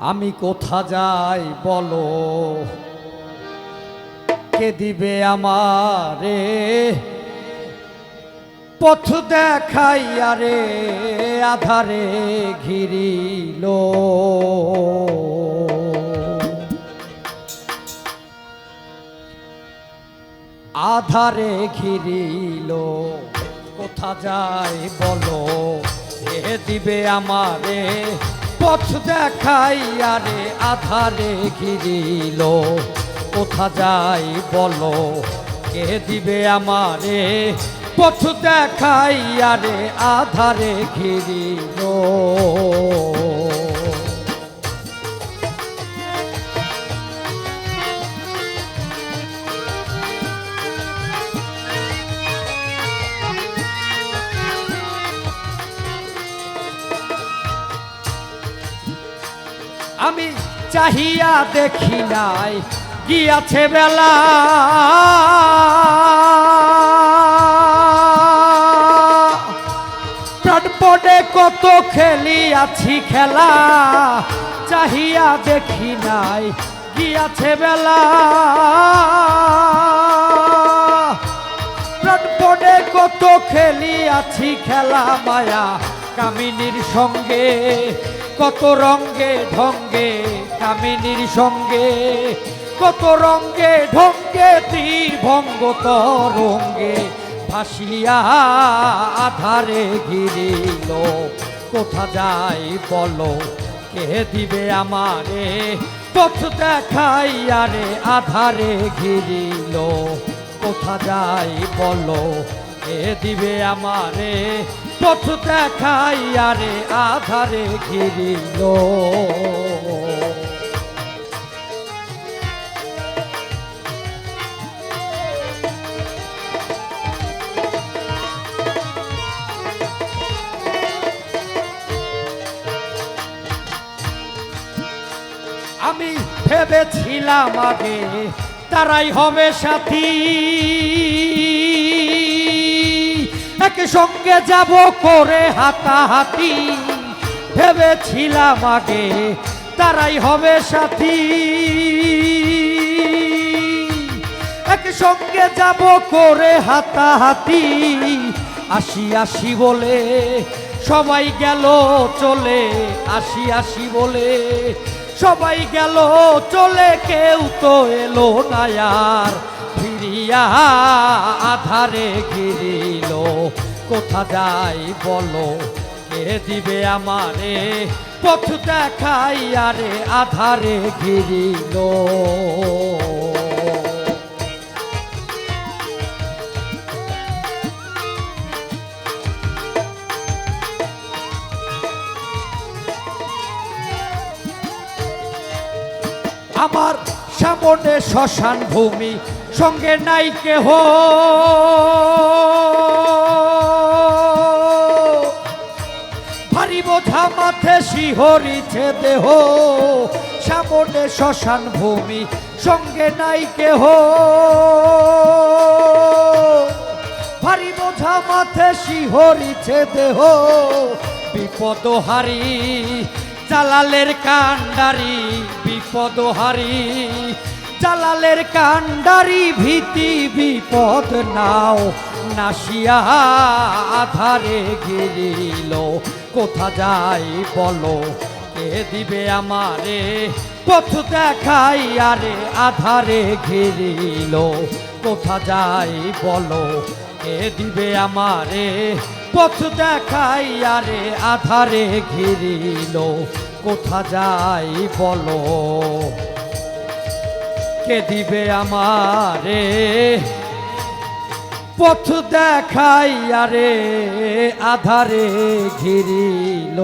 আমি কোথা যাই বলো, কে দিবে আমারে পথ দেখাইয়া রে, আধারে ঘিরিল আধারে ঘিরিল। কোথা যাই বলো, কে দিবে আমারে পথ দেখাইয়া রে, আধারে ঘিরিল। কোথা যাই বলো, কে দিবে আমারে পথ দেখাইয়া রে, আধারে ঘিরিল। আমি চাহিয়া দেখি নাই গিয়াছে বেলা, প্রাণপণে কত খেলিয়াছি খেলা। চাহিয়া দেখি নাই গিয়াছে বেলা, প্রাণপণে কত খেলিয়াছি খেলা। মায়া কামিনীর সঙ্গে কত রঙ্গে ঢঙ্গে, কামিনীর সঙ্গে কত রঙ্গে ঢঙ্গে, তীর ভঙ্গ তরঙ্গে ভাসিয়া আধারে ঘিরিল। কোথা যাই বলো, কে দিবে আমারে পথ দেখাইয়া রে, আধারে ঘিরিল। কোথা যাই বলো, কে দিবে আমারে পথ দেখাইয়া রে, আধারে ঘিরিল। আমি ভেবেছিলাম আগে তারাই হবে সাথী, একসঙ্গে যাব করে হাতাহাতি। ভেবেছিলাম আগে তারাই হবে সাথী, একসঙ্গে যাব করে হাতাহাতি। আসি আসি বলে সবাই গেল চলে, আসি আসি বলে সবাই গেল চলে, কেউ তো এলো না আর ফিরিয়া, আধারে ঘিরিল। কোথা যাই বলো, কে দিবে আমারে পথ দেখাইয়া রে, আধারে ঘিরিল। আমার সামনে শ্মশান ভূমি, সঙ্গে নাই কেহ, ভারী বোঝা মাথে শিহরিছে দেহ। সামনে শ্মশান ভূমি, সঙ্গে নাই কেহ, ভারী বোঝা মাথে শিহরিছে দেহ। বিপদহারী জালালের কান্ডারি, বিপদহারী জালালের কান্ডারি, ভীতি বিপদ নাও নাসিয়া আধারে ঘিরিল। কোথা যাই বলো, কে দিবে আমারে পথ দেখাইয়া রে, আধারে ঘিরিল। কোথা যাই বলো, কে দিবে আমারে পথ দেখাইয়া রে, আধারে ঘিরিল। কোথা যাই বলো, কে দিবে আমারে পথ দেখাইয়া রে, আধারে ঘিরিল।